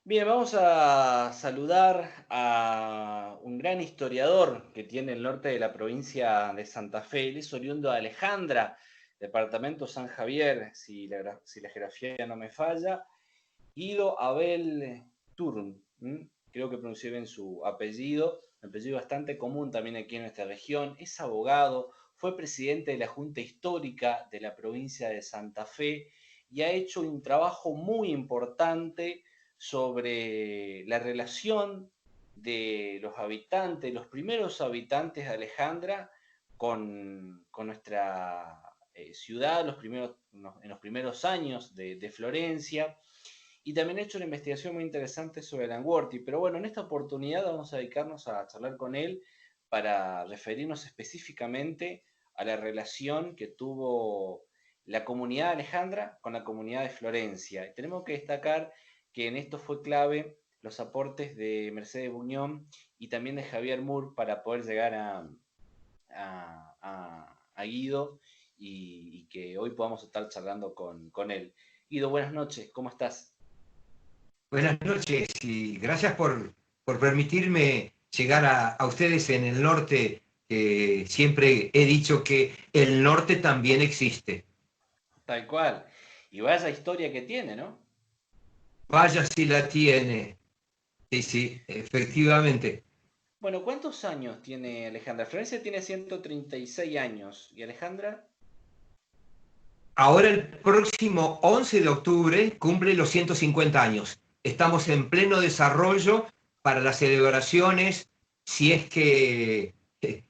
Bien, vamos a saludar a un gran historiador que tiene el norte de la provincia de Santa Fe. Él es oriundo de Alejandra, departamento San Javier, si la geografía no me falla. Guido Abel Turn, creo que pronuncié bien su apellido, un apellido bastante común también aquí en nuestra región. Es abogado, fue presidente de la Junta Histórica de la provincia de Santa Fe y ha hecho un trabajo muy importante sobre la relación de los habitantes, los primeros habitantes de Alejandra con nuestra ciudad en los primeros años de Florencia. Y también he hecho una investigación muy interesante sobre Langworthy. Pero bueno, en esta oportunidad vamos a dedicarnos a charlar con él para referirnos específicamente a la relación que tuvo la comunidad de Alejandra con la comunidad de Florencia. Y tenemos que destacar que en esto fue clave los aportes de Mercedes Buñón y también de Javier Moore para poder llegar a Guido y que hoy podamos estar charlando con él. Guido, buenas noches, ¿cómo estás? Buenas noches y gracias por permitirme llegar a ustedes en el norte. Siempre he dicho que el norte también existe. Tal cual. Y vaya historia que tiene, ¿no? Vaya si la tiene. Sí, sí, efectivamente. Bueno, ¿cuántos años tiene Alejandra? Florencia tiene 136 años. ¿Y Alejandra? Ahora el próximo 11 de octubre cumple los 150 años. Estamos en pleno desarrollo para las celebraciones, si es que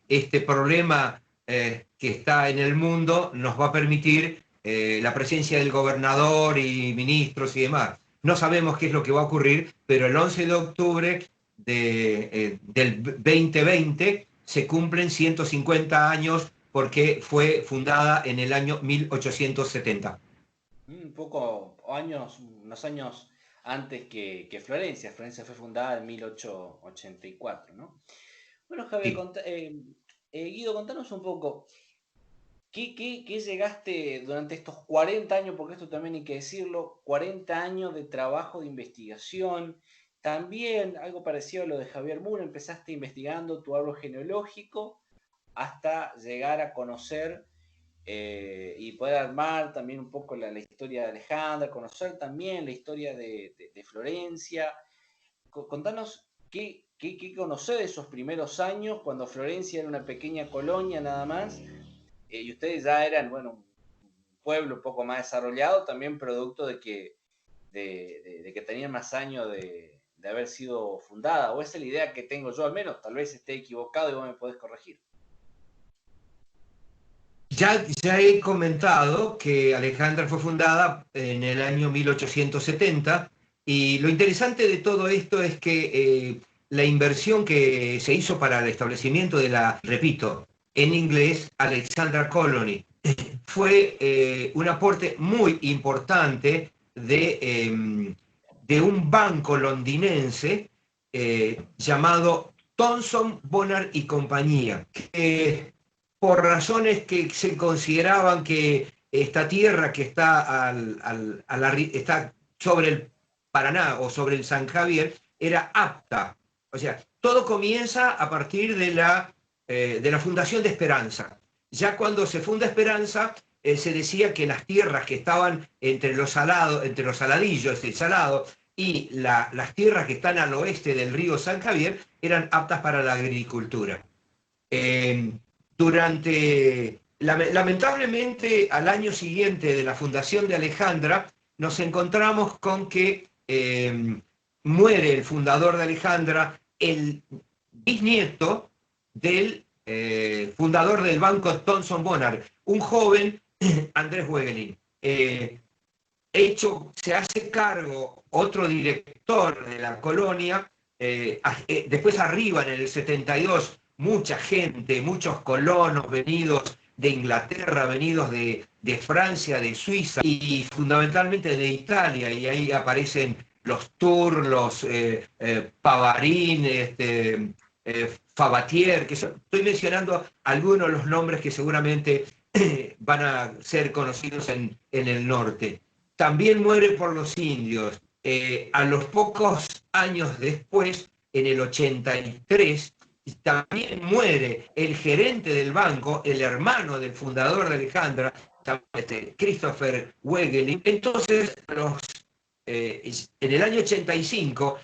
este problema que está en el mundo nos va a permitir la presencia del gobernador y ministros y demás. No sabemos qué es lo que va a ocurrir, pero el 11 de octubre del 2020 se cumplen 150 años porque fue fundada en el año 1870. Un poco unos años antes que Florencia. Florencia fue fundada en 1884, ¿no? Bueno, Javier, Sí. Guido, contanos un poco. ¿Qué llegaste durante estos 40 años, porque esto también hay que decirlo, 40 años de trabajo de investigación? También algo parecido a lo de Javier Moore, empezaste investigando tu árbol genealógico hasta llegar a conocer y poder armar también un poco la historia de Alejandra, conocer también la historia de Florencia. Contanos qué conocés de esos primeros años, cuando Florencia era una pequeña colonia nada más, y ustedes ya eran, bueno, un pueblo un poco más desarrollado, también producto de que tenían más años de haber sido fundada, o esa es la idea que tengo yo al menos, tal vez esté equivocado y vos me podés corregir. Ya he comentado que Alejandra fue fundada en el año 1870 y lo interesante de todo esto es que la inversión que se hizo para el establecimiento de la, repito, en inglés, Alexandra Colony, fue un aporte muy importante de un banco londinense llamado Thomson Bonner y compañía, que por razones que se consideraban que esta tierra que está, está sobre el Paraná o sobre el San Javier era apta. O sea, todo comienza a partir de la fundación de Esperanza. Ya cuando se funda Esperanza, se decía que las tierras que estaban entre los salados, entre los saladillos, el salado, y las tierras que están al oeste del río San Javier eran aptas para la agricultura. Eh, Lamentablemente, al año siguiente de la fundación de Alejandra, nos encontramos con que muere el fundador de Alejandra, el bisnieto del fundador del banco Thomson Bonner, un joven Andrés Wegelin. Se hace cargo otro director de la colonia, después arriba en el 72, mucha gente, muchos colonos venidos de Inglaterra, venidos de Francia, de Suiza y fundamentalmente de Italia, y ahí aparecen los Tours, los Pavarín, Fabatier, estoy mencionando algunos de los nombres que seguramente van a ser conocidos en el norte. También muere por los indios. a los pocos años después, en el 83, también muere el gerente del banco, el hermano del fundador de Alejandra, Christopher Wegelin. Entonces, en el año 85,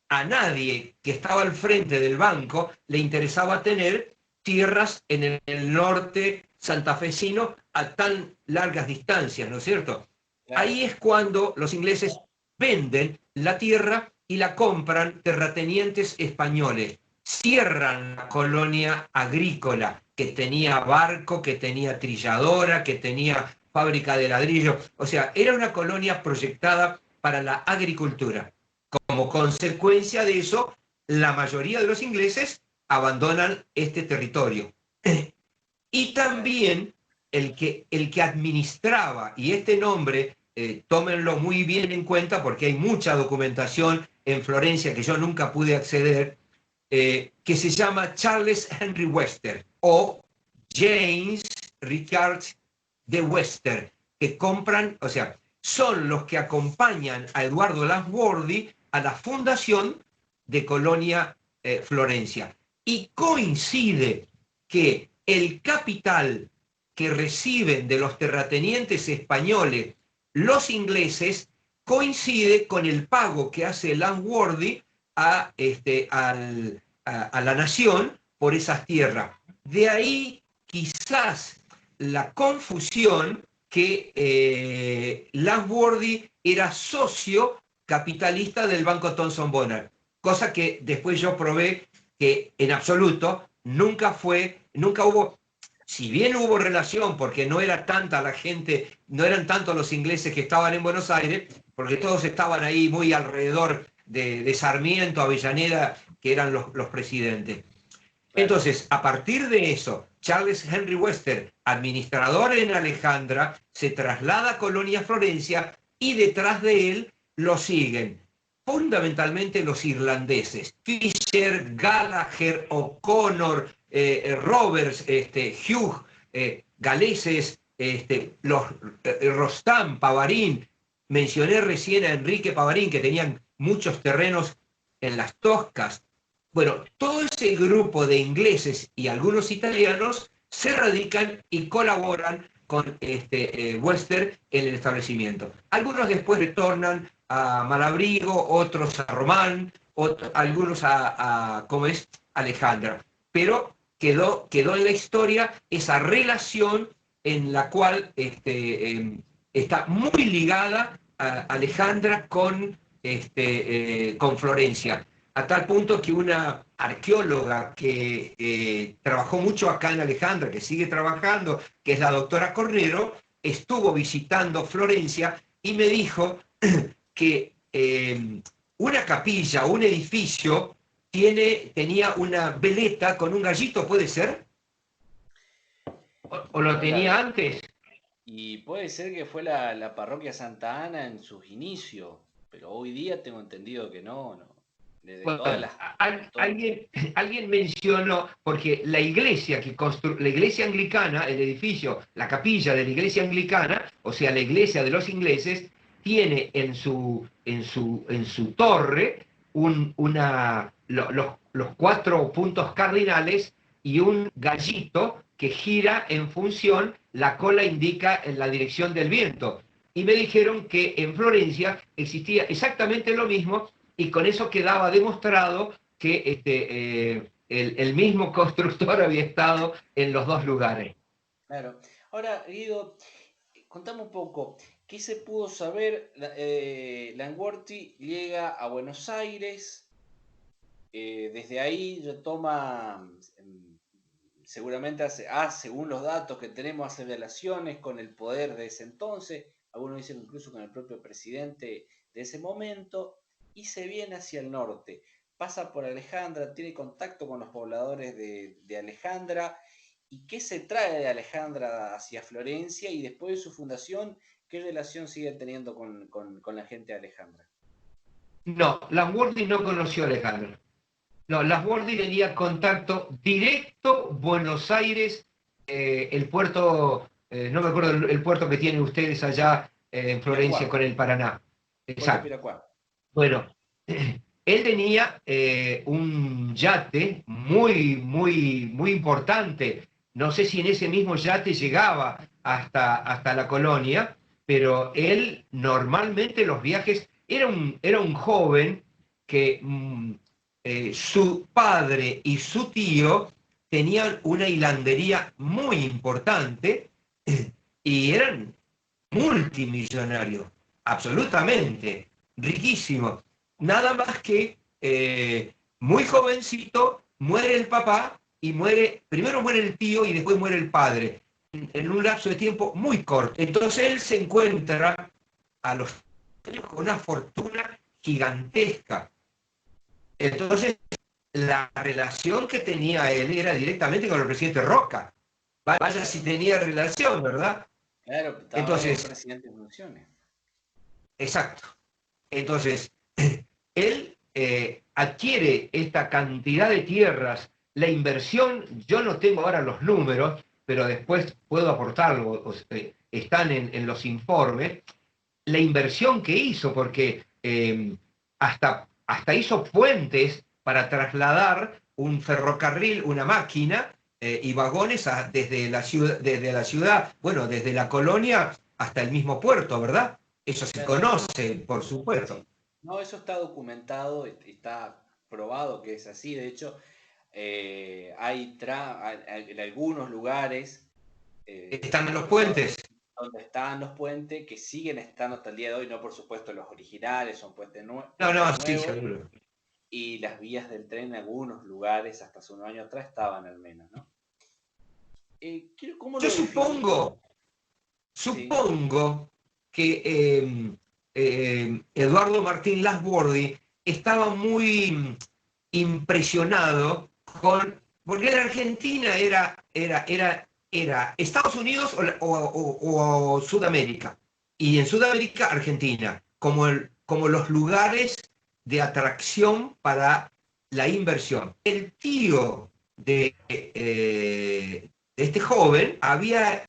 a nadie que estaba al frente del banco le interesaba tener tierras en el norte santafesino a tan largas distancias, ¿no es cierto? Claro. Ahí es cuando los ingleses venden la tierra y la compran terratenientes españoles. Cierran la colonia agrícola que tenía barco, que tenía trilladora, que tenía fábrica de ladrillo. O sea, era una colonia proyectada para la agricultura. Como consecuencia de eso, la mayoría de los ingleses abandonan este territorio. Y también el que administraba, y este nombre, tómenlo muy bien en cuenta porque hay mucha documentación en Florencia que yo nunca pude acceder, que se llama Charles Henry Webster o James Richard de Webster, que compran, o sea, son los que acompañan a Eduardo Lasworthy a la fundación de Colonia Florencia. Y coincide que el capital que reciben de los terratenientes españoles los ingleses coincide con el pago que hace Lasworthy a la nación por esas tierras. De ahí quizás la confusión que Lasworthy era socio capitalista del Banco Thomson Bonner, cosa que después yo probé que en absoluto nunca hubo, si bien hubo relación, porque no era tanta la gente, no eran tantos los ingleses que estaban en Buenos Aires, porque todos estaban ahí muy alrededor de Sarmiento, Avellaneda, que eran los presidentes. Claro. Entonces, a partir de eso, Charles Henry Webster, administrador en Alejandra, se traslada a Colonia Florencia y detrás de él lo siguen fundamentalmente los irlandeses, Fisher, Gallagher, O'Connor, Roberts, Hugh, galeses, Rostam, Pavarín. Mencioné recién a Enrique Pavarín, que tenían muchos terrenos en las Toscas. Bueno, todo ese grupo de ingleses y algunos italianos se radican y colaboran con Webster en el establecimiento. Algunos después retornan a Malabrigo, otros a Román, algunos ¿cómo es? Alejandra. Pero quedó en la historia esa relación en la cual está muy ligada a Alejandra con Florencia, a tal punto que una arqueóloga que trabajó mucho acá en Alejandra, que sigue trabajando, que es la doctora Cornero, estuvo visitando Florencia y me dijo que una capilla, un edificio, tenía una veleta con un gallito, ¿puede ser? ¿O lo tenía antes? Y puede ser que fue la parroquia Santa Ana en sus inicios, pero hoy día tengo entendido que no. De Bueno, todas las... alguien mencionó, porque la iglesia la iglesia anglicana, el edificio, la capilla de la iglesia anglicana, o sea, la iglesia de los ingleses, tiene en su torre los 4 puntos cardinales y un gallito que gira en función, la cola indica en la dirección del viento. Y me dijeron que en Florencia existía exactamente lo mismo, y con eso quedaba demostrado que el mismo constructor había estado en los dos lugares. Claro. Ahora, Guido, contame un poco, ¿qué se pudo saber? Langworthy llega a Buenos Aires, desde ahí retoma, seguramente según los datos que tenemos, hace relaciones con el poder de ese entonces, algunos dicen incluso con el propio presidente de ese momento, y se viene hacia el norte. Pasa por Alejandra, tiene contacto con los pobladores de Alejandra. ¿Y qué se trae de Alejandra hacia Florencia? Y después de su fundación, ¿qué relación sigue teniendo con la gente de Alejandra? No, Lasworthy no conoció a Alejandro. No, Lasworthy tenía contacto directo Buenos Aires, el puerto, no me acuerdo el puerto que tienen ustedes allá en Florencia Piracuá, con el Paraná. Puerto Exacto. Piracuá. Bueno, él tenía un yate muy importante. No sé si en ese mismo yate llegaba hasta la colonia, pero él normalmente los viajes, era un joven que su padre y su tío tenían una hilandería muy importante y eran multimillonario, absolutamente, riquísimo. Nada más que muy jovencito muere el papá y primero muere el tío y después muere el padre, en un lapso de tiempo muy corto. Entonces él se encuentra a los años con una fortuna gigantesca. Entonces la relación que tenía él era directamente con el presidente Roca. Vaya si tenía relación, ¿verdad? Claro, era un Entonces, presidente en funciones. exacto. Entonces, él adquiere esta cantidad de tierras, la inversión, yo no tengo ahora los números, pero después puedo aportarlo, están en los informes, la inversión que hizo, porque hasta hizo puentes para trasladar un ferrocarril, una máquina y vagones desde la ciudad, bueno, desde la colonia hasta el mismo puerto, ¿verdad? Eso se Claro, eso, conoce, por supuesto. sí. No, eso está documentado, está probado que es así. De hecho, en algunos lugares Están en los do- puentes. donde están los puentes que siguen estando hasta el día de hoy, no por supuesto los originales, son No, no, puentes sí, nuevos, seguro. y las vías del tren en algunos lugares, hasta hace unos años atrás, estaban al menos, ¿no? ¿Cómo Yo lo definís? Sí, supongo que Eduardo Martín Lasbordi estaba muy impresionado porque la Argentina era Estados Unidos o Sudamérica, y en Sudamérica Argentina, como los lugares de atracción para la inversión. El tío de este joven había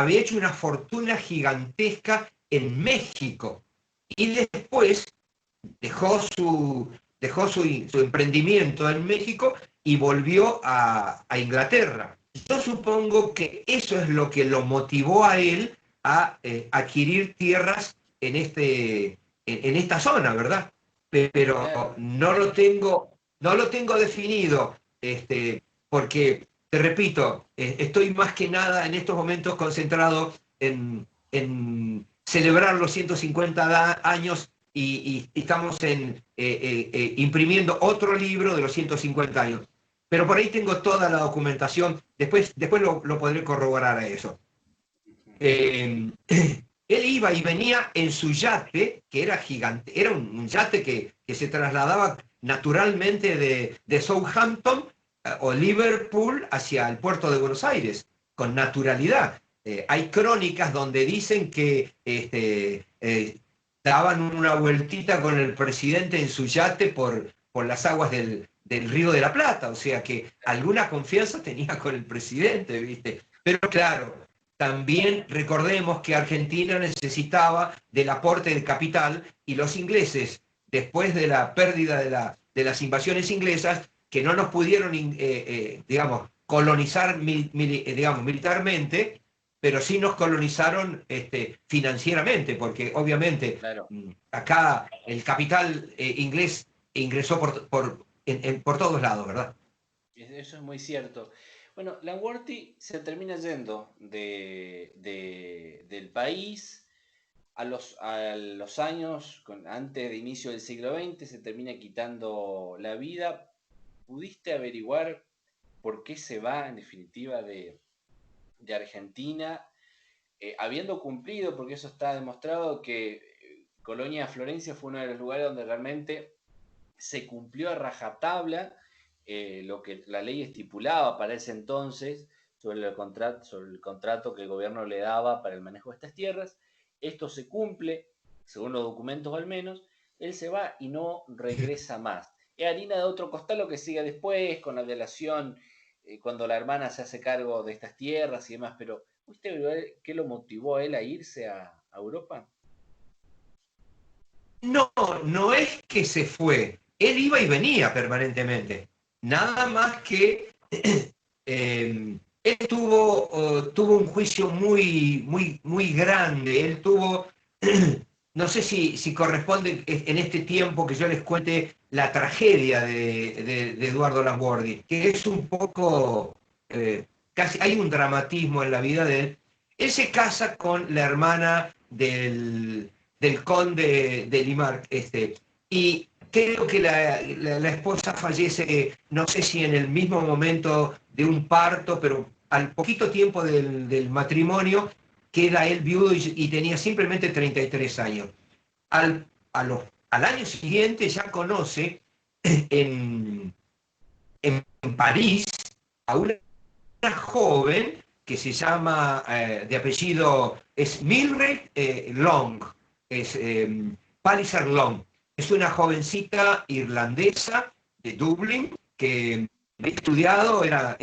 hecho una fortuna gigantesca en México y después dejó su emprendimiento en México y volvió a Inglaterra. Yo supongo que eso es lo que lo motivó a él a adquirir tierras en esta zona, ¿verdad? Pero claro. no lo tengo definido, porque, te repito, estoy más que nada en estos momentos concentrado en celebrar los 150 años y estamos imprimiendo otro libro de los 150 años. Pero por ahí tengo toda la documentación, después lo podré corroborar a eso. Eh, él iba y venía en su yate, que era gigante, era un yate que se trasladaba naturalmente de Southampton o Liverpool hacia el puerto de Buenos Aires, con naturalidad. Hay crónicas donde dicen que daban una vueltita con el presidente en su yate por las aguas del Río de la Plata, o sea que alguna confianza tenía con el presidente, ¿viste? Pero claro, también recordemos que Argentina necesitaba del aporte de capital y los ingleses, después de la pérdida de las invasiones inglesas, que no nos pudieron, digamos, colonizar digamos, militarmente, pero sí nos colonizaron financieramente, porque obviamente Claro. acá el capital inglés ingresó por todos lados, ¿verdad? Eso es muy cierto. Bueno, Langworthy se termina yendo del país a los años, antes de inicio del siglo XX, se termina quitando la vida. ¿Pudiste averiguar por qué se va en definitiva de Argentina? Habiendo cumplido, porque eso está demostrado, que Colonia Florencia fue uno de los lugares donde realmente se cumplió a rajatabla lo que la ley estipulaba para ese entonces sobre el contrato que el gobierno le daba para el manejo de estas tierras. Esto se cumple, según los documentos al menos, él se va y no regresa más. Es harina de otro costal lo que sigue después, con la delación, cuando la hermana se hace cargo de estas tierras y demás, pero ¿usted qué lo motivó a él a irse a Europa? No, no es que se fue. Él iba y venía permanentemente. Nada más que él tuvo un juicio muy grande. Él tuvo, no sé si corresponde en este tiempo que yo les cuente la tragedia de Eduardo Lambordi, que es un poco, casi hay un dramatismo en la vida de él. Él se casa con la hermana del conde de Limark, y creo que la esposa fallece, no sé si en el mismo momento de un parto, pero al poquito tiempo del matrimonio queda él viudo y tenía simplemente 33 años. Al año siguiente ya conoce en, en París a una joven que se llama, de apellido, es Mildred Long, es Palliser Long. Es una jovencita irlandesa de Dublín que había estudiado, era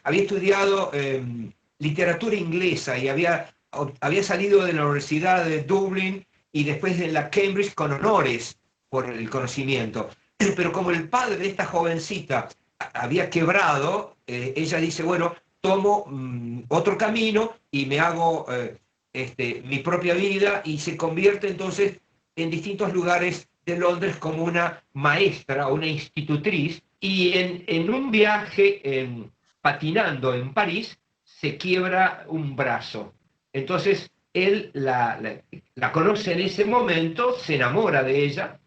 había estudiado literatura inglesa y había salido de la Universidad de Dublín y después de la Cambridge con honores por el conocimiento. Pero como el padre de esta jovencita había quebrado, ella dice, bueno, tomo otro camino y me hago mi propia vida, y se convierte entonces en distintos lugares de Londres como una maestra, una institutriz, y en un viaje patinando en París se quiebra un brazo. Entonces él la conoce en ese momento, se enamora de ella,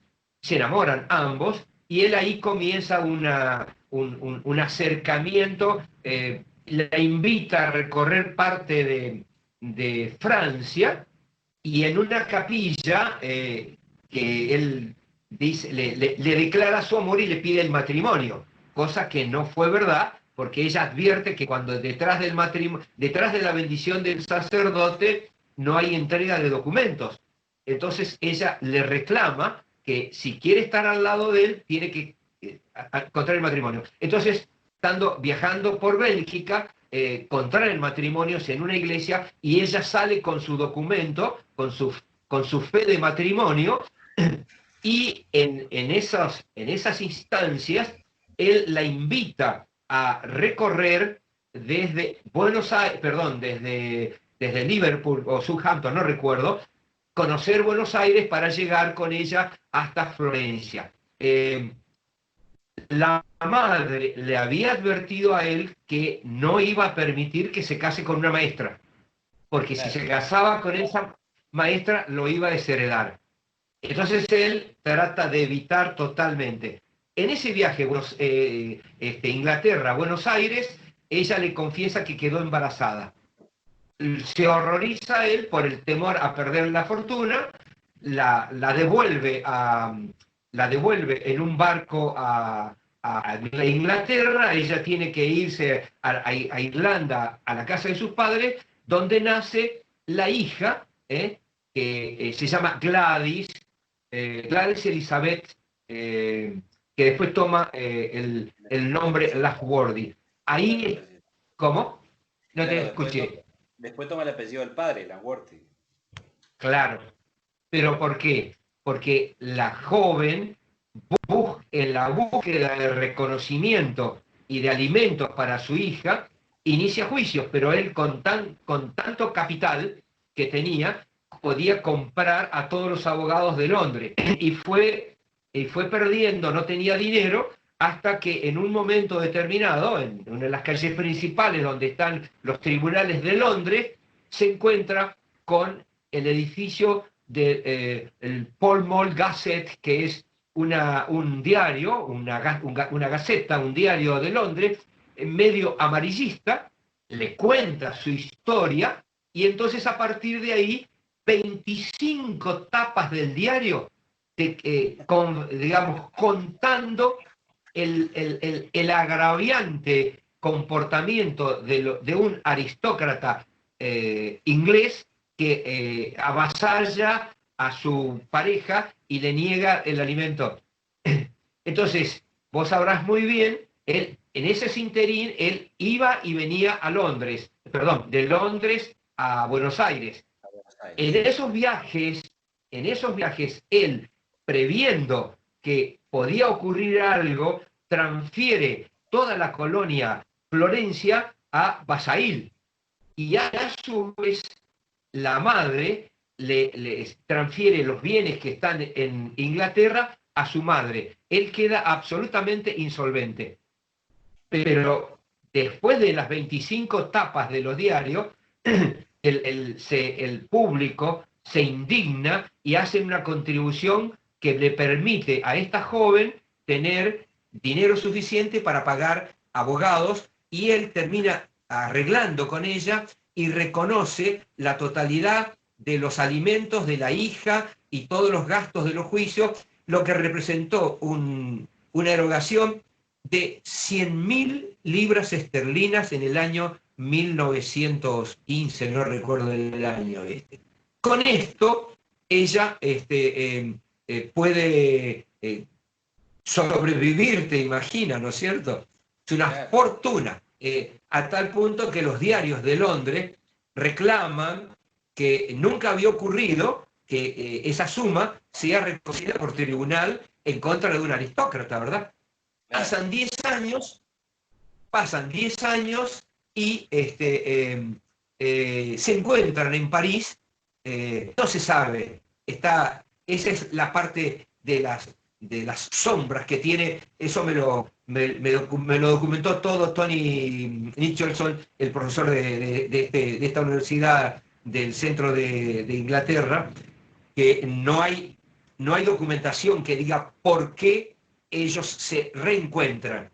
se enamoran ambos, y él ahí comienza un acercamiento, la invita a recorrer parte de Francia, y en una capilla que él dice, le declara su amor y le pide el matrimonio, cosa que no fue verdad, porque ella advierte que cuando detrás detrás de la bendición del sacerdote no hay entrega de documentos. Entonces ella le reclama que si quiere estar al lado de él, tiene que contraer el matrimonio. Entonces, viajando por Bélgica, contraen el matrimonio en una iglesia, y ella sale con su documento, con su fe de matrimonio, y en esas instancias, él la invita a recorrer desde Buenos Aires, perdón, desde Liverpool o Southampton, no recuerdo, conocer Buenos Aires para llegar con ella hasta Florencia. La madre le había advertido a él que no iba a permitir que se case con una maestra, porque si se casaba con esa maestra lo iba a desheredar. Entonces él trata de evitar totalmente. En ese viaje, Inglaterra, Buenos Aires, ella le confiesa que quedó embarazada. Se horroriza él por el temor a perder la fortuna, la devuelve en un barco a Inglaterra. Ella tiene que irse a Irlanda, a la casa de sus padres, donde nace la hija, que se llama Gladys Elizabeth, que después toma el nombre Laswordy. Ahí, ¿cómo? No te Claro, escuché. después toma el apellido del padre, Langworthy. Claro. ¿Pero por qué? Porque la joven, en la búsqueda de reconocimiento y de alimentos para su hija, inicia juicios, pero él con tanto capital que tenía, podía comprar a todos los abogados de Londres, y fue perdiendo, no tenía dinero, hasta que en un momento determinado, en una de las calles principales donde están los tribunales de Londres, se encuentra con el edificio del Pall Mall Gazette, que es un diario, una gaceta, un diario de Londres, medio amarillista. Le cuenta su historia, y entonces a partir de ahí 25 tapas del diario, digamos, contando el agraviante comportamiento de un aristócrata inglés que avasalla a su pareja y le niega el alimento. Entonces, vos sabrás muy bien, en ese interín, él iba y venía a Londres, perdón, de Londres a Buenos Aires. En esos viajes, en esos viajes, él, previendo que podía ocurrir algo, transfiere toda la colonia Florencia a Basail. Y a su vez, la madre le transfiere los bienes que están en Inglaterra a su madre. Él queda absolutamente insolvente. Pero después de las 25 tapas de los diarios, el público se indigna y hace una contribución que le permite a esta joven tener dinero suficiente para pagar abogados, y él termina arreglando con ella y reconoce la totalidad de los alimentos de la hija y todos los gastos de los juicios, lo que representó una erogación de 100.000 libras esterlinas en el año 1915, no recuerdo el año. Con esto, ella puede sobrevivir, te imaginas, ¿no es cierto? Es una Claro. fortuna, a tal punto que los diarios de Londres reclaman que nunca había ocurrido que esa suma sea recogida por tribunal en contra de un aristócrata, ¿verdad? Claro. Pasan 10 años, pasan 10 años y se encuentran en París, no se sabe, esa es la parte de las sombras que tiene, eso me lo documentó todo Tony Nicholson, el profesor de esta universidad del centro de Inglaterra, que no hay documentación que diga por qué ellos se reencuentran.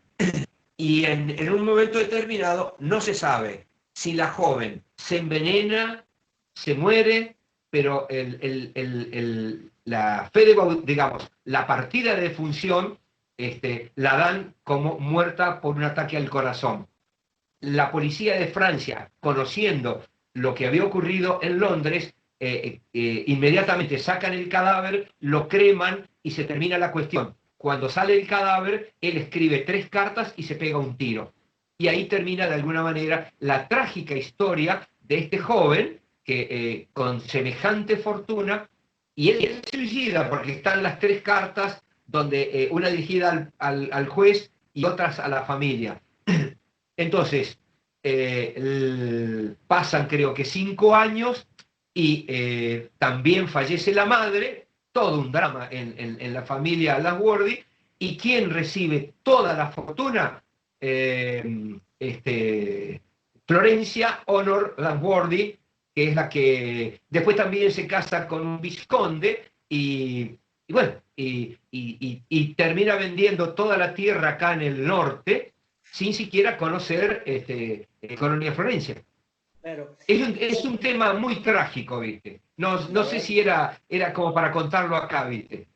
Y en un momento determinado no se sabe si la joven se envenena, se muere, pero la fe de, digamos, la partida de defunción la dan como muerta por un ataque al corazón. La policía de Francia, conociendo lo que había ocurrido en Londres, inmediatamente sacan el cadáver, lo creman y se termina la cuestión. Cuando sale el cadáver, él escribe 3 cartas y se pega un tiro. Y ahí termina de alguna manera la trágica historia de este joven que con semejante fortuna, y él se suicida porque están las 3 cartas, donde una dirigida al juez y otras a la familia. Entonces, pasan creo que 5 años y también fallece la madre, todo un drama en la familia Laswordy, y quien recibe toda la fortuna, Florencia Honor Laswordy, que es la que después también se casa con un vizconde y bueno, y termina vendiendo toda la tierra acá en el norte sin siquiera conocer Colonia Florencia. Claro. Es un tema muy trágico, ¿viste? No La sé verdad, si era como para contarlo acá, ¿viste?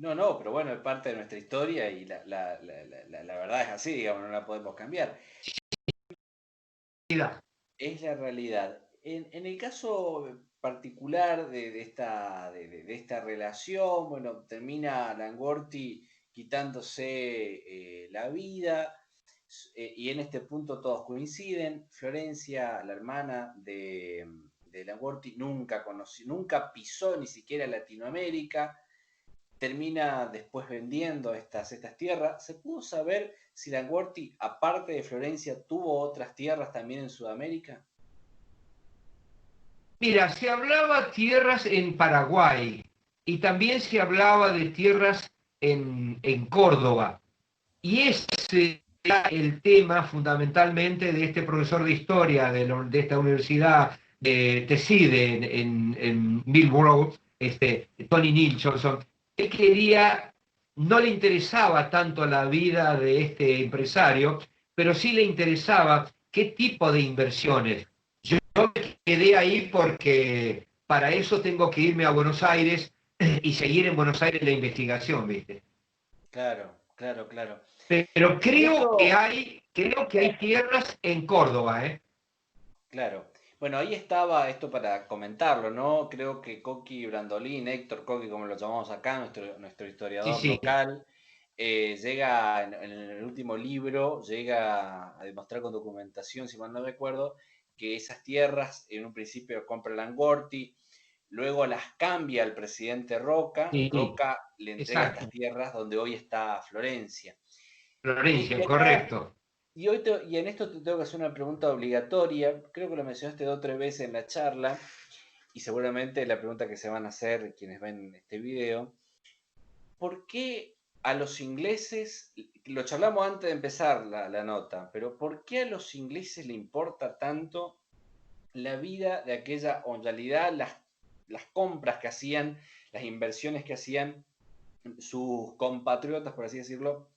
no, no, pero bueno, es parte de nuestra historia y la verdad es así, digamos, no la podemos cambiar. Es la realidad. En el caso particular de esta relación, bueno, termina Langorti quitándose la vida, y en este punto todos coinciden. Florencia, la hermana de Langorti, nunca conoció, nunca pisó ni siquiera Latinoamérica, termina después vendiendo estas tierras. ¿Se pudo saber si Langorti, aparte de Florencia, tuvo otras tierras también en Sudamérica? Mira, se hablaba tierras en Paraguay y también se hablaba de tierras en Córdoba. Y ese era el tema fundamentalmente de este profesor de historia de esta universidad de TESIDE en Millborough, Tony Nicholson. Él quería, no le interesaba tanto la vida de este empresario, pero sí le interesaba qué tipo de inversiones. Yo me quedé ahí porque para eso tengo que irme a Buenos Aires y seguir en Buenos Aires la investigación, ¿viste? Claro, claro, claro. Pero En esto, creo que hay tierras en Córdoba, ¿eh? claro. Bueno, ahí estaba esto para comentarlo, ¿no? Creo que Coqui Brandolín, Héctor Coqui, como lo llamamos acá, nuestro Sí, historiador sí. local, llega en el último libro, llega a demostrar con documentación, si mal no recuerdo, que esas tierras en un principio compra Langorti, luego las cambia el presidente Roca, y Sí, Roca le entrega estas exacto. tierras donde hoy está Florencia. Y Florencia, acá, correcto. y en esto te tengo que hacer una pregunta obligatoria, creo que lo mencionaste 2 o 3 veces en la charla, y seguramente la pregunta que se van a hacer quienes ven este video: ¿por qué a los ingleses, lo charlamos antes de empezar la nota, pero ¿por qué a los ingleses le importa tanto la vida de aquella, o en realidad las compras que hacían, las inversiones que hacían sus compatriotas, por así decirlo,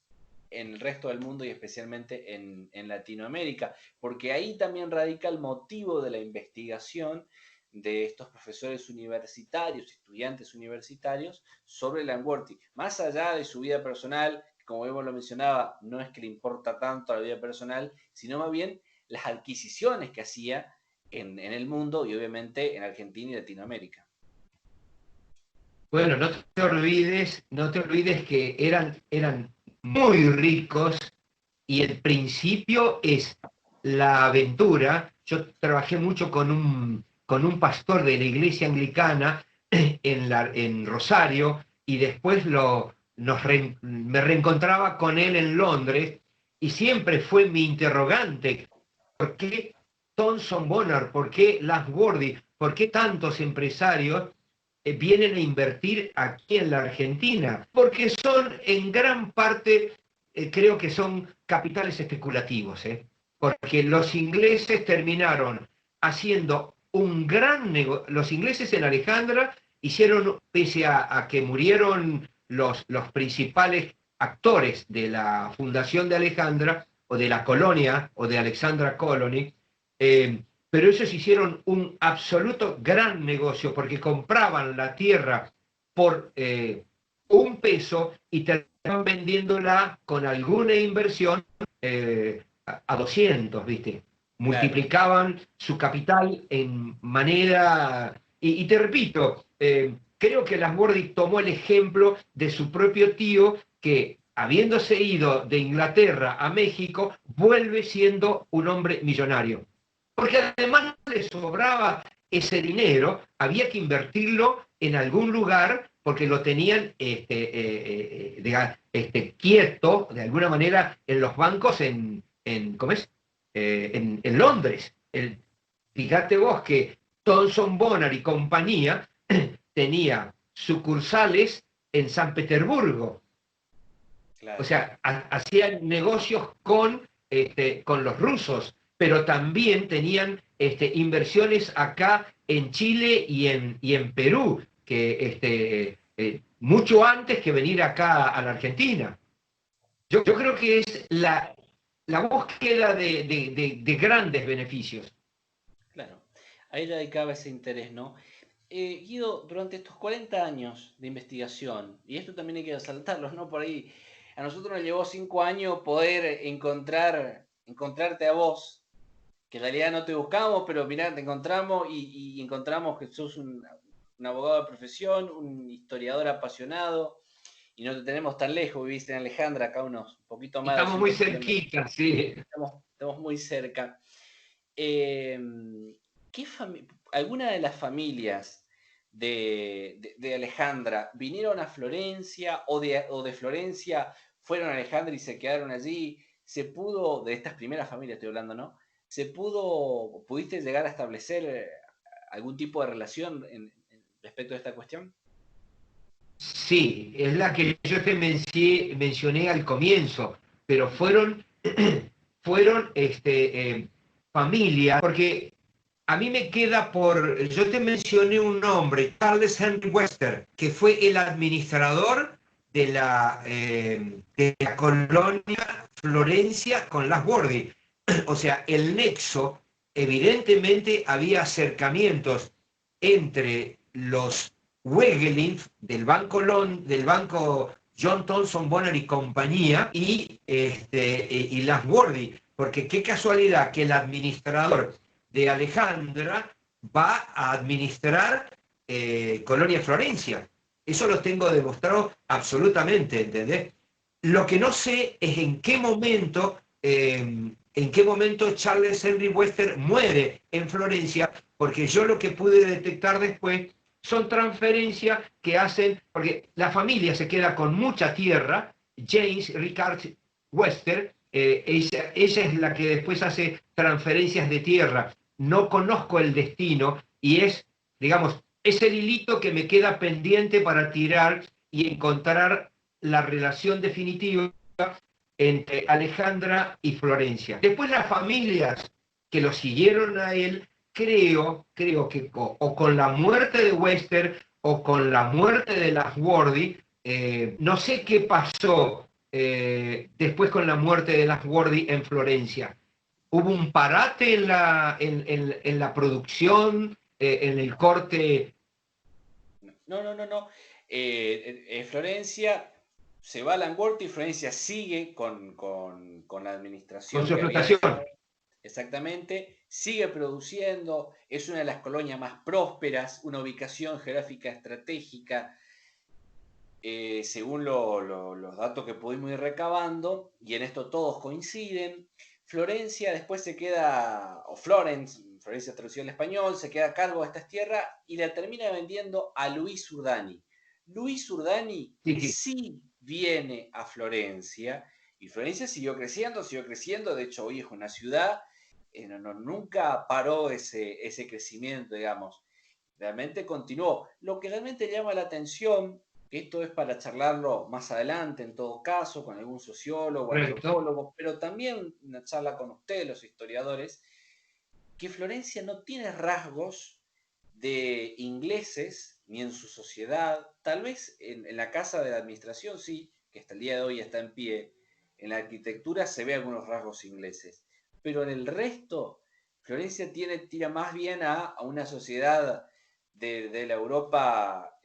en el resto del mundo y especialmente en Latinoamérica? Porque ahí también radica el motivo de la investigación de estos profesores universitarios, estudiantes universitarios, sobre Langworthy. Más allá de su vida personal, que como vemos lo mencionaba, no es que le importa tanto a la vida personal, sino más bien las adquisiciones que hacía en el mundo y obviamente en Argentina y Latinoamérica. Bueno, no te olvides que eran muy ricos y el principio es la aventura. Yo trabajé mucho con un pastor de la iglesia anglicana en Rosario y después me reencontraba con él en Londres y siempre fue mi interrogante: ¿por qué Thomson Bonner? ¿Por qué Langworthy? ¿Por qué tantos empresarios vienen a invertir aquí en la Argentina? Porque son en gran parte, creo que son capitales especulativos, porque los ingleses terminaron haciendo un gran negocio. Los ingleses en Alejandra hicieron, pese a que murieron los principales actores de la fundación de Alejandra, o de la colonia, o de Alexandra Colony, eh, pero ellos hicieron un absoluto gran negocio porque compraban la tierra por $1 y terminaban vendiéndola con alguna inversión a 200, ¿viste? Claro, Multiplicaban su capital en manera. Y te repito, creo que Lasbordi tomó el ejemplo de su propio tío, que habiéndose ido de Inglaterra a México, vuelve siendo un hombre millonario. Porque además le sobraba ese dinero, había que invertirlo en algún lugar porque lo tenían quieto, de alguna manera, en los bancos ¿cómo es? En Londres. Fíjate vos que Thomson Bonner y compañía tenía sucursales en San Petersburgo. O claro. sea, hacían negocios con los rusos, pero también tenían inversiones acá en Chile y en Perú, que mucho antes que venir acá a la Argentina. Yo creo que es la búsqueda de grandes beneficios. Claro, ahí radicaba ese interés, ¿no? Guido, durante estos 40 años de investigación, y esto también hay que resaltarlo, ¿no? Por ahí, a nosotros nos llevó 5 años poder encontrarte a vos, que en realidad no te buscamos, pero mirá, te encontramos y encontramos que sos un abogado de profesión, un historiador apasionado, y no te tenemos tan lejos, viviste en Alejandra, acá unos poquito Y más de estamos muy 200 kilómetros, cerquita, sí. estamos muy cerca. Eh, ¿Alguna de las familias de Alejandra vinieron a Florencia o de Florencia fueron a Alejandra y se quedaron allí? ¿Se pudo, de estas primeras familias estoy hablando, ¿no? ¿Pudiste llegar a establecer algún tipo de relación respecto a esta cuestión? Sí, es la que yo te mencioné al comienzo, pero fueron familias, porque a mí me queda yo te mencioné un nombre, Charles Henry Webster, que fue el administrador de la colonia Florencia con Las Bordes. O sea, el nexo, evidentemente había acercamientos entre los Wegelin del banco John Thomson Bonner y compañía y Las Bordes, porque qué casualidad que el administrador de Alejandra va a administrar Colonia Florencia. Eso lo tengo demostrado absolutamente, ¿entendés? Lo que no sé es en qué momento Charles Henry Webster muere en Florencia, porque yo lo que pude detectar después son transferencias que hacen, porque la familia se queda con mucha tierra. James Ricard Wester, ella es la que después hace transferencias de tierra. No conozco el destino y es, digamos, es el hilito que me queda pendiente para tirar y encontrar la relación definitiva entre Alejandra y Florencia. Después las familias que lo siguieron a él, creo que o con la muerte de Wester o con la muerte de Laswordy, no sé qué pasó después con la muerte de Laswordy en Florencia. ¿Hubo un parate en la producción, en el corte? No. Florencia se va a Langworthy y Florencia sigue con la administración Con su que había explotación. dejado. Exactamente, sigue produciendo, es una de las colonias más prósperas, una ubicación geográfica estratégica, según los datos que pudimos ir recabando, y en esto todos coinciden. Florencia después se queda, o Florence, Florencia traducida al español, se queda a cargo de estas tierras y la termina vendiendo a Luis Urdani. Luis Urdani sí viene a Florencia, y Florencia siguió creciendo, de hecho hoy es una ciudad, nunca paró ese crecimiento, digamos, realmente continuó. Lo que realmente llama la atención, que esto es para charlarlo más adelante en todo caso, con algún sociólogo, antropólogo, pero también una charla con ustedes, los historiadores, que Florencia no tiene rasgos de ingleses ni en su sociedad, tal vez en la casa de la administración sí, que hasta el día de hoy está en pie, en la arquitectura se ve algunos rasgos ingleses, pero en el resto, Florencia tira más bien a una sociedad de la Europa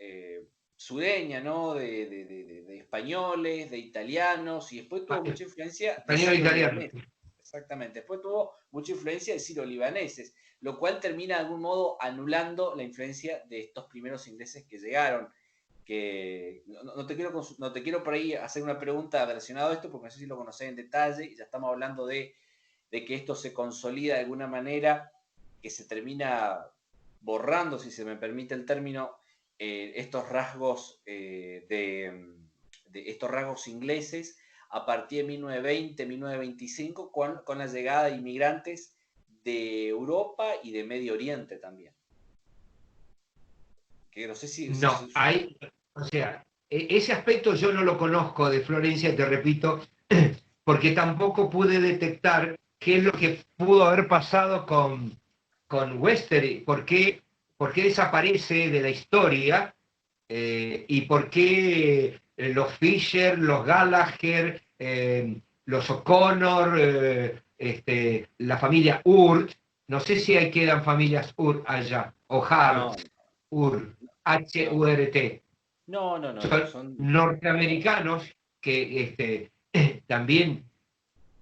sureña, ¿no? De españoles, de italianos, y después tuvo mucha influencia de siro-libaneses. Exactamente, después tuvo mucha influencia de siro-libaneses, lo cual termina de algún modo anulando la influencia de estos primeros ingleses que llegaron. Que no te quiero por ahí hacer una pregunta relacionada a esto, porque no sé si lo conocés en detalle, y ya estamos hablando de que esto se consolida de alguna manera, que se termina borrando, si se me permite el término, estos rasgos de estos rasgos ingleses a partir de 1920, 1925, con la llegada de inmigrantes de Europa y de Medio Oriente también. Que no sé si... No, hay, o sea, ese aspecto yo no lo conozco de Florencia, te repito, porque tampoco pude detectar qué es lo que pudo haber pasado con Wester, por qué desaparece de la historia y por qué los Fisher, los Gallagher, los O'Connor, la familia Urt, no sé si hay quedan familias Urt allá, o Hart, Urt, H-U-R-T. Son norteamericanos que también,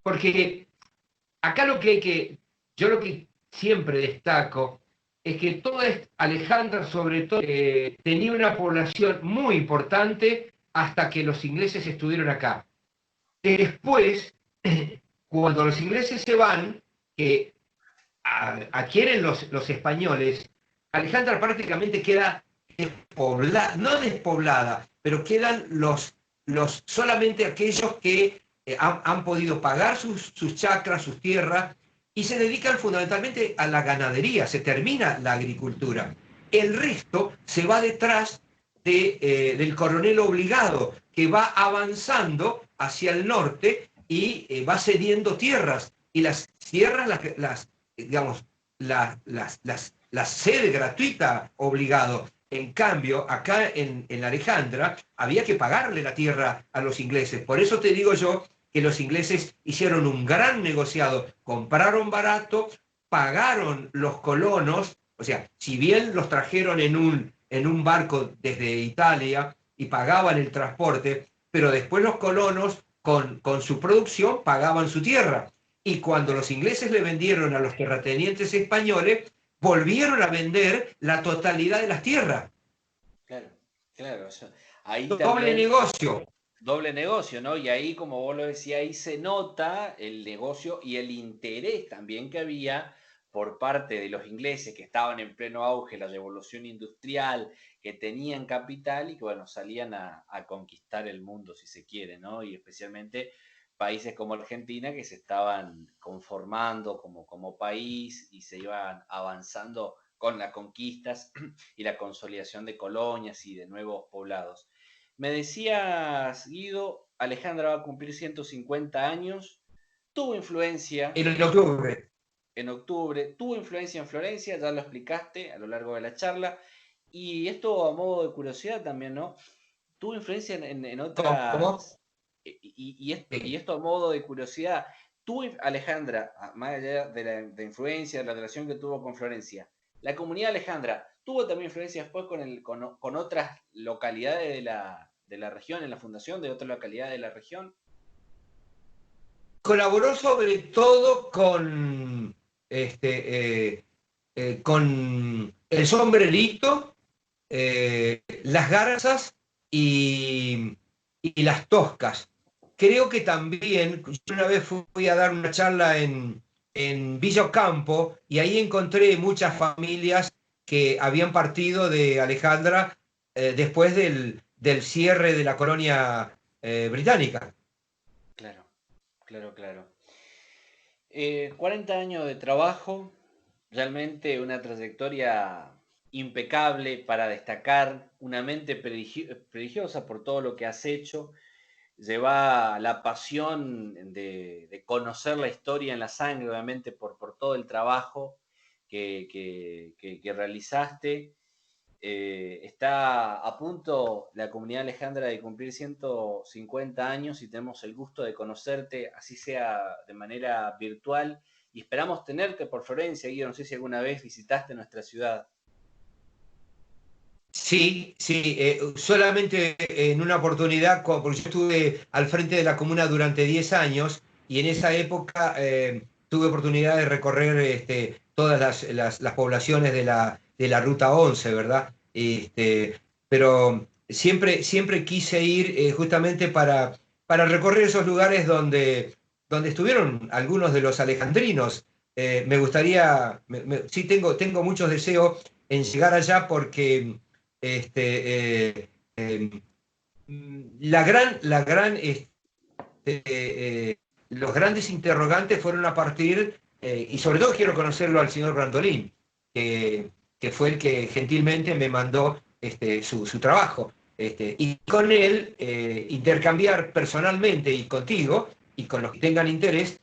porque acá yo lo que siempre destaco es que Alejandra sobre todo tenía una población muy importante hasta que los ingleses estuvieron acá. Después, cuando los ingleses se van, que adquieren los españoles, Alejandra prácticamente queda despoblada, no despoblada, pero quedan solamente aquellos que han podido pagar sus chacras, sus tierras, y se dedican fundamentalmente a la ganadería, se termina la agricultura. El resto se va detrás del coronel obligado, que va avanzando hacia el norte y va cediendo tierras. Y las tierras digamos, la sede gratuita obligado. En cambio, acá en Alejandra había que pagarle la tierra a los ingleses. Por eso te digo yo que los ingleses hicieron un gran negociado, compraron barato, pagaron los colonos, o sea, si bien los trajeron en un barco desde Italia y pagaban el transporte, pero después los colonos con su producción pagaban su tierra. Y cuando los ingleses le vendieron a los terratenientes españoles, volvieron a vender la totalidad de las tierras. Claro. Ahí doble también, negocio. Doble negocio, ¿no? Y ahí, como vos lo decías, ahí se nota el negocio y el interés también que había por parte de los ingleses que estaban en pleno auge, la revolución industrial, que tenían capital y que, bueno, salían a conquistar el mundo, si se quiere, ¿no? Y especialmente países como Argentina que se estaban conformando como país y se iban avanzando con las conquistas y la consolidación de colonias y de nuevos poblados. Me decías, Guido, Alejandra va a cumplir 150 años, tuvo influencia En octubre. en octubre, tuvo influencia en Florencia, ya lo explicaste a lo largo de la charla, y esto a modo de curiosidad también, ¿no? Tuvo influencia en ¿Cómo? otras, y Sí. esto a modo de curiosidad, tuvo Alejandra, más allá de la influencia, de la relación que tuvo con Florencia, la comunidad Alejandra, ¿tuvo también influencia después con otras localidades de la región, en la fundación de otras localidades de la región? Colaboró sobre todo con el sombrerito, las garzas y las toscas. Creo que también, yo una vez fui a dar una charla en Villa Ocampo y ahí encontré muchas familias que habían partido de Alejandra después del cierre de la colonia británica. Claro, claro, claro. 40 años de trabajo, realmente una trayectoria impecable para destacar, una mente prodigiosa por todo lo que has hecho, lleva la pasión de conocer la historia en la sangre, obviamente por todo el trabajo que realizaste. Está a punto la comunidad Alejandra de cumplir 150 años y tenemos el gusto de conocerte, así sea de manera virtual, y esperamos tenerte por Florencia, Guido, no sé si alguna vez visitaste nuestra ciudad. Sí, sí, solamente en una oportunidad, porque yo estuve al frente de la comuna durante 10 años y en esa época tuve oportunidad de recorrer todas las poblaciones de la Ruta 11, ¿verdad? Pero siempre quise ir justamente para recorrer esos lugares donde estuvieron algunos de los alejandrinos. Me gustaría, sí tengo muchos deseos en llegar allá porque eh, los grandes interrogantes fueron a partir, y sobre todo quiero conocerlo al señor Brandolín, que fue el que gentilmente me mandó su trabajo. Y con él intercambiar personalmente y contigo y con los que tengan interés,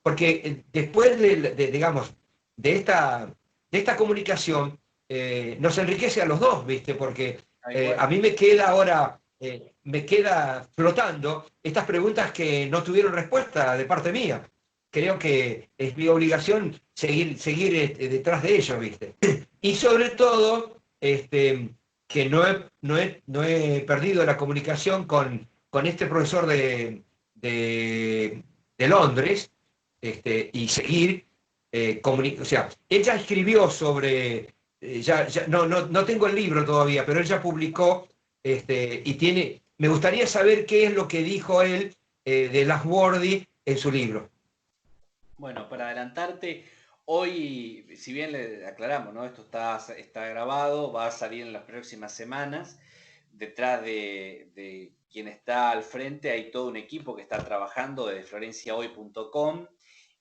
porque después digamos, de esta comunicación nos enriquece a los dos, ¿viste? Porque Tal cual. a mí me queda ahora, me queda flotando estas preguntas que no tuvieron respuesta de parte mía. Creo que es mi obligación seguir detrás de ellos, ¿viste? Y sobre todo, que no he perdido la comunicación con este profesor de Londres, y seguir, o sea, ella escribió sobre, no tengo el libro todavía, pero él ya publicó, y me gustaría saber qué es lo que dijo él de Laswordy en su libro. Bueno, para adelantarte, hoy, si bien le aclaramos, ¿no? Esto está grabado, va a salir en las próximas semanas. Detrás de quien está al frente hay todo un equipo que está trabajando desde florenciahoy.com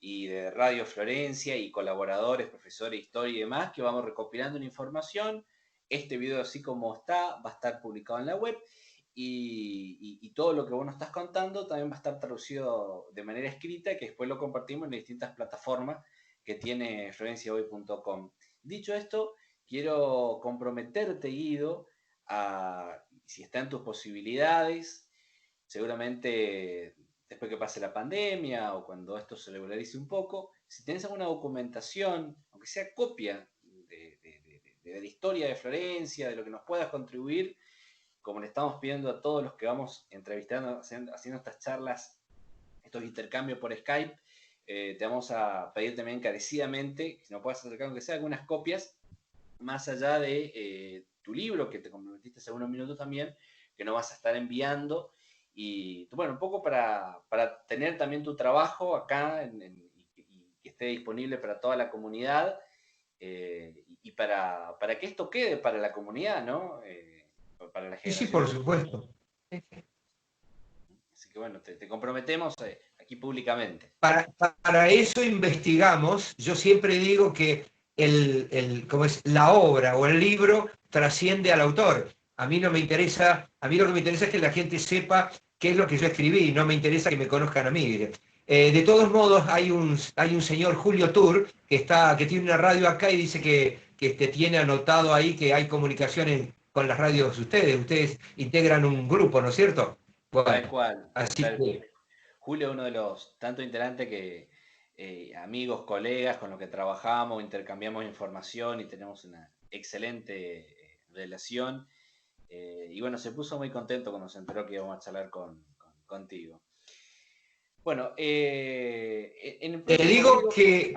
y de Radio Florencia y colaboradores, profesores de historia y demás, que vamos recopilando una información. Este video, así como está, va a estar publicado en la web y todo lo que vos nos estás contando también va a estar traducido de manera escrita, que después lo compartimos en distintas plataformas que tiene florenciahoy.com. Dicho esto, quiero comprometerte, Guido, si está en tus posibilidades, seguramente después que pase la pandemia o cuando esto se regularice un poco, si tienes alguna documentación, aunque sea copia de la historia de Florencia, de lo que nos puedas contribuir, como le estamos pidiendo a todos los que vamos entrevistando, haciendo estas charlas, estos intercambios por Skype, te vamos a pedir también encarecidamente que si nos puedas acercar, aunque sea algunas copias, más allá de tu libro, que te comprometiste hace unos minutos también, que nos vas a estar enviando. Y bueno, un poco para tener también tu trabajo acá y que esté disponible para toda la comunidad y para que esto quede para la comunidad, ¿no? Para la Sí, sí, generación. por supuesto. Así que bueno, te comprometemos aquí públicamente. Para eso investigamos. Yo siempre digo que ¿cómo es? La obra o el libro trasciende al autor. A mí no me interesa, a mí lo que me interesa es que la gente sepa qué es lo que yo escribí, no me interesa que me conozcan a mí. De todos modos, hay un señor Julio Tour que tiene una radio acá y dice que tiene anotado ahí que hay comunicaciones con las radios de ustedes. Ustedes integran un grupo, ¿no es cierto? Tal Bueno, cual, así tal cual. que Julio es uno de los tantos integrantes que amigos, colegas con los que trabajamos, intercambiamos información y tenemos una excelente relación. Y bueno, se puso muy contento cuando se enteró que íbamos a charlar contigo. Bueno, en el te próximo digo libro. que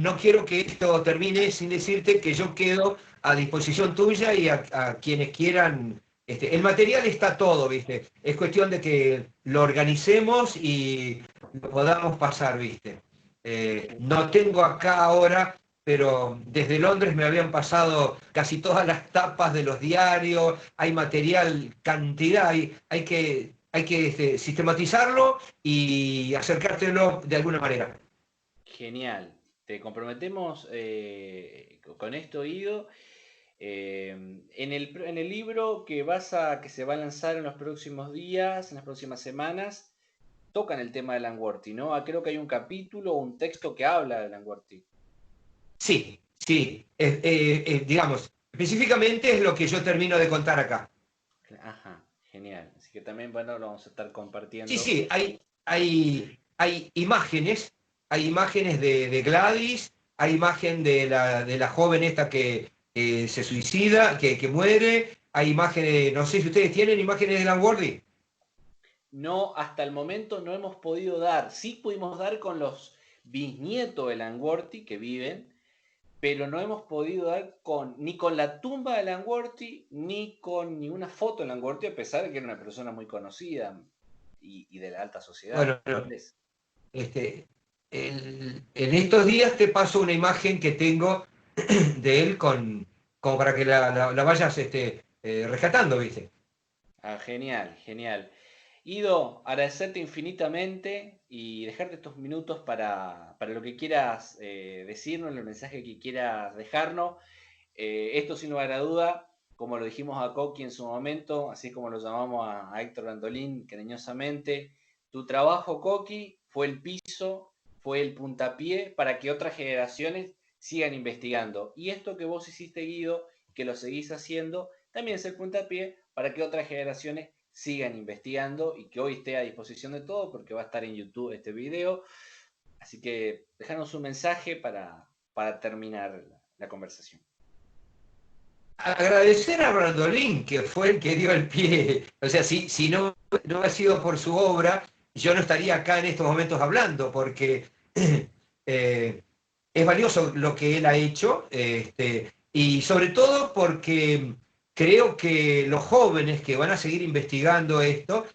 no quiero que esto termine sin decirte que yo quedo a disposición tuya y a quienes quieran. El material está todo, ¿viste? Es cuestión de que lo organicemos y lo podamos pasar, ¿viste? No tengo acá ahora, pero desde Londres me habían pasado casi todas las tapas de los diarios, hay material, cantidad, hay que sistematizarlo y acercártelo de alguna manera. Genial. Te comprometemos con esto, Ido. En el libro que se va a lanzar en los próximos días, en las próximas semanas, tocan el tema de Langworthy, ¿no? Creo que hay un capítulo o un texto que habla de Langworthy. Sí, sí, digamos, específicamente es lo que yo termino de contar acá. Ajá, genial. Así que también, bueno, lo vamos a estar Sí, compartiendo. sí, hay imágenes de Gladys, hay imagen de la joven esta que se suicida, que muere, hay imágenes, no sé si ustedes tienen imágenes de Langworthy. No, hasta el momento no hemos podido dar. Sí pudimos dar con los bisnietos de Langworthy que viven, pero no hemos podido dar ni con la tumba de Langworthy, ni con ninguna foto de Langworthy, a pesar de que era una persona muy conocida y de la alta sociedad Bueno, no, inglesa. este, en estos días te paso una imagen que tengo de él como para que la vayas rescatando, ¿viste? Genial, genial. Ido, agradecerte infinitamente y dejarte estos minutos para lo que quieras decirnos, el mensaje que quieras dejarnos. Esto sin lugar a duda, como lo dijimos a Coqui en su momento, así como lo llamamos a Héctor Randolín cariñosamente, tu trabajo, Coqui, fue el piso, fue el puntapié para que otras generaciones sigan investigando. Y esto que vos hiciste, Guido, que lo seguís haciendo, también es el puntapié para que otras generaciones sigan investigando y que hoy esté a disposición de todo porque va a estar en YouTube este video. Así que dejanos un mensaje para terminar la conversación. Agradecer a Brandolín, que fue el que dio el pie. O sea, si no ha sido por su obra, yo no estaría acá en estos momentos hablando, porque eh, es valioso lo que él ha hecho, y sobre todo porque creo que los jóvenes que van a seguir investigando esto,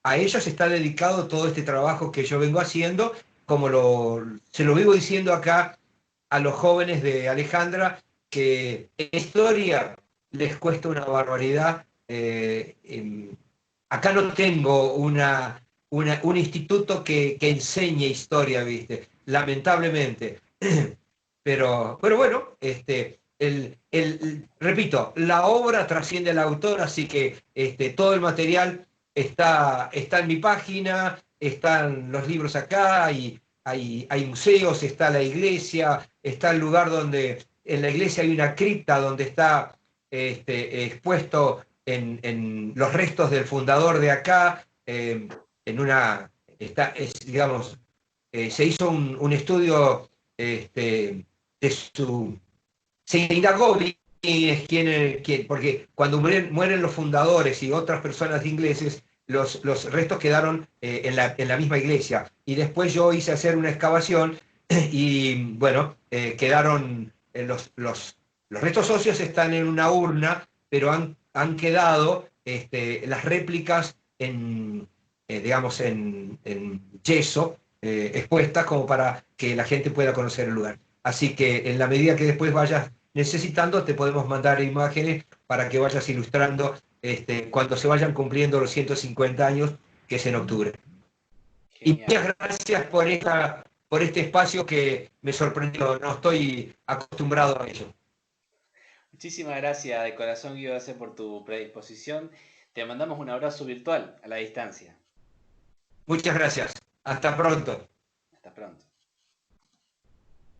a ellos está dedicado todo este trabajo que yo vengo haciendo, como se lo vivo diciendo acá a los jóvenes de Alejandra, que en historia les cuesta una barbaridad. Acá no tengo un instituto que enseñe historia, ¿viste? Lamentablemente. Pero bueno, repito, la obra trasciende al autor, así que todo el material está en mi página, están los libros acá, hay museos, está la iglesia, está el lugar donde, en la iglesia hay una cripta donde está expuesto en los restos del fundador de acá, digamos, se hizo un estudio de su... Se indagó bien porque cuando mueren los fundadores y otras personas ingleses, los restos quedaron en la misma iglesia. Y después yo hice hacer una excavación y bueno, quedaron, los restos óseos están en una urna, pero han quedado las réplicas digamos, en yeso, expuestas como para que la gente pueda conocer el lugar. Así que en la medida que después vayas necesitando, te podemos mandar imágenes para que vayas ilustrando cuando se vayan cumpliendo los 150 años, que es en octubre. Y Genial. muchas gracias por este espacio que me sorprendió, no estoy acostumbrado a ello. Muchísimas gracias de corazón, Guido, gracias por tu predisposición. Te mandamos un abrazo virtual a la distancia. Muchas gracias. Hasta pronto. Hasta pronto.